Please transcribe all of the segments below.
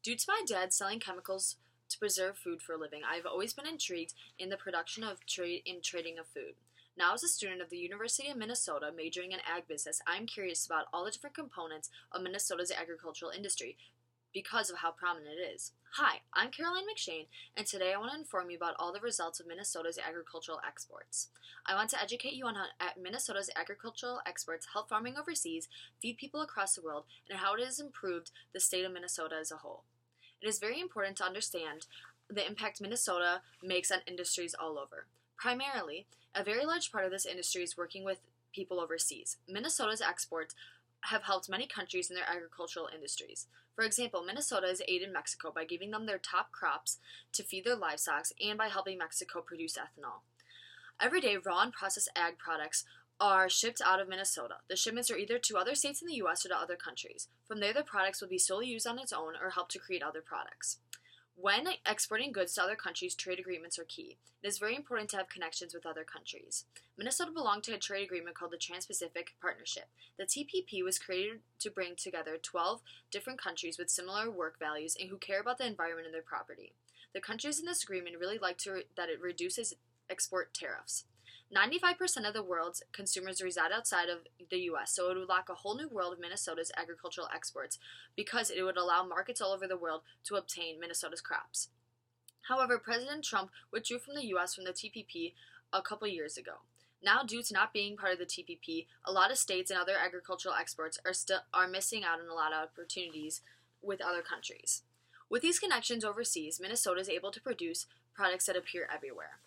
Due to my dad selling chemicals to preserve food for a living, I've always been intrigued in the production of trading of food. Now, as a student of the University of Minnesota majoring in ag business, I'm curious about all the different components of Minnesota's agricultural industry because of how prominent it is. Hi, I'm Caroline McShane, and today I want to inform you about all the results of Minnesota's agricultural exports. I want to educate you on how Minnesota's agricultural exports help farming overseas, feed people across the world, and how it has improved the state of Minnesota as a whole. It is very important to understand the impact Minnesota makes on industries all over. Primarily, a very large part of this industry is working with people overseas. Minnesota's exports have helped many countries in their agricultural industries. For example, Minnesota has aided Mexico by giving them their top crops to feed their livestock and by helping Mexico produce ethanol. Every day, raw and processed ag products are shipped out of Minnesota. The shipments are either to other states in the U.S. or to other countries. From there, the products will be solely used on its own or help to create other products. When exporting goods to other countries, trade agreements are key. It is very important to have connections with other countries. Minnesota belonged to a trade agreement called the Trans-Pacific Partnership. The TPP was created to bring together 12 different countries with similar work values and who care about the environment and their property. The countries in this agreement really like that it reduces export tariffs. 95% of the world's consumers reside outside of the U.S., so it would unlock a whole new world of Minnesota's agricultural exports because it would allow markets all over the world to obtain Minnesota's crops. However, President Trump withdrew from the U.S. from the TPP a couple years ago. Now, due to not being part of the TPP, a lot of states and other agricultural exports are missing out on a lot of opportunities with other countries. With these connections overseas, Minnesota is able to produce products that appear everywhere.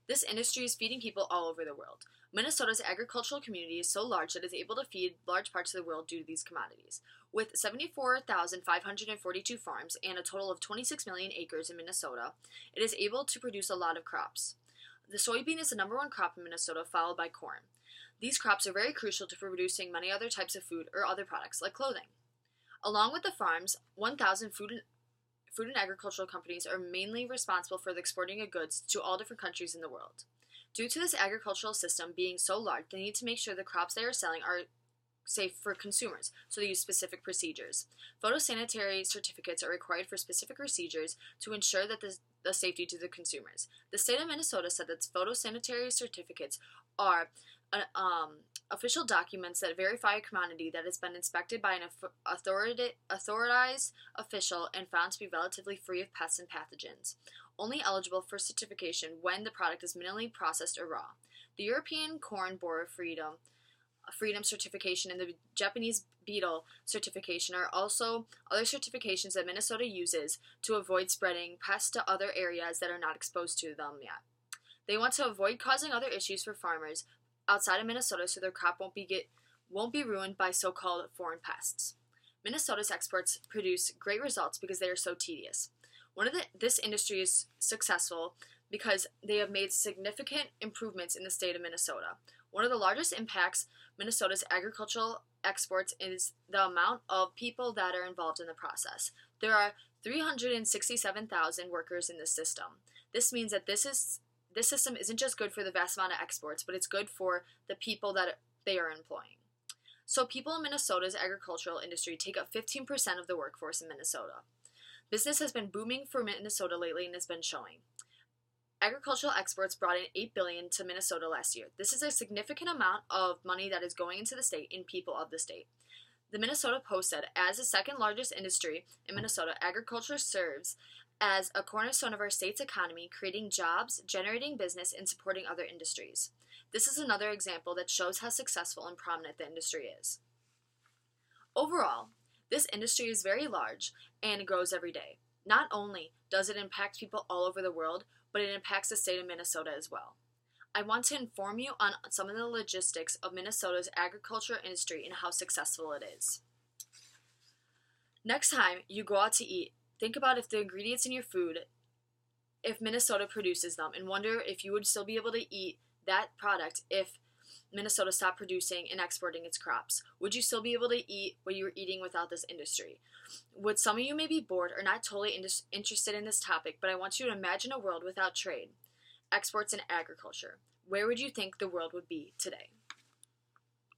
This industry is feeding people all over the world. Minnesota's agricultural community is so large that it is able to feed large parts of the world due to these commodities. With 74,542 farms and a total of 26 million acres in Minnesota, it is able to produce a lot of crops. The soybean is the number one crop in Minnesota, followed by corn. These crops are very crucial to producing many other types of food or other products like clothing. Along with the farms, 1,000 food and agricultural companies are mainly responsible for the exporting of goods to all different countries in the world. Due to this agricultural system being so large, they need to make sure the crops they are selling are safe for consumers, so they use specific procedures. Photosanitary certificates are required for specific procedures to ensure that the safety to the consumers. The state of Minnesota said that photosanitary certificates are official documents that verify a commodity that has been inspected by an authorized official and found to be relatively free of pests and pathogens, only eligible for certification when the product is minimally processed or raw. The European Corn Borer Freedom certification and the Japanese beetle certification are also other certifications that Minnesota uses to avoid spreading pests to other areas that are not exposed to them yet. They want to avoid causing other issues for farmers outside of Minnesota so their crop won't be ruined by so-called foreign pests. Minnesota's exports produce great results because they are so tedious. This industry is successful because they have made significant improvements in the state of Minnesota. One of the largest impacts Minnesota's agricultural exports is the amount of people that are involved in the process. There are 367,000 workers in this system. This means that this system isn't just good for the vast amount of exports, but it's good for the people that they are employing. So people in Minnesota's agricultural industry take up 15% of the workforce in Minnesota. Business has been booming for Minnesota lately and has been showing. Agricultural exports brought in $8 billion to Minnesota last year. This is a significant amount of money that is going into the state and people of the state. The Minnesota Post said, as the second largest industry in Minnesota, agriculture serves as a cornerstone of our state's economy, creating jobs, generating business, and supporting other industries. This is another example that shows how successful and prominent the industry is. Overall, this industry is very large and grows every day. Not only does it impact people all over the world, but it impacts the state of Minnesota as well. I want to inform you on some of the logistics of Minnesota's agriculture industry and how successful it is. Next time you go out to eat, think about if the ingredients in your food, if Minnesota produces them, and wonder if you would still be able to eat that product if Minnesota stopped producing and exporting its crops. Would you still be able to eat what you were eating without this industry? Would some of you may be bored or not totally interested in this topic, but I want you to imagine a world without trade, exports, and agriculture. Where would you think the world would be today?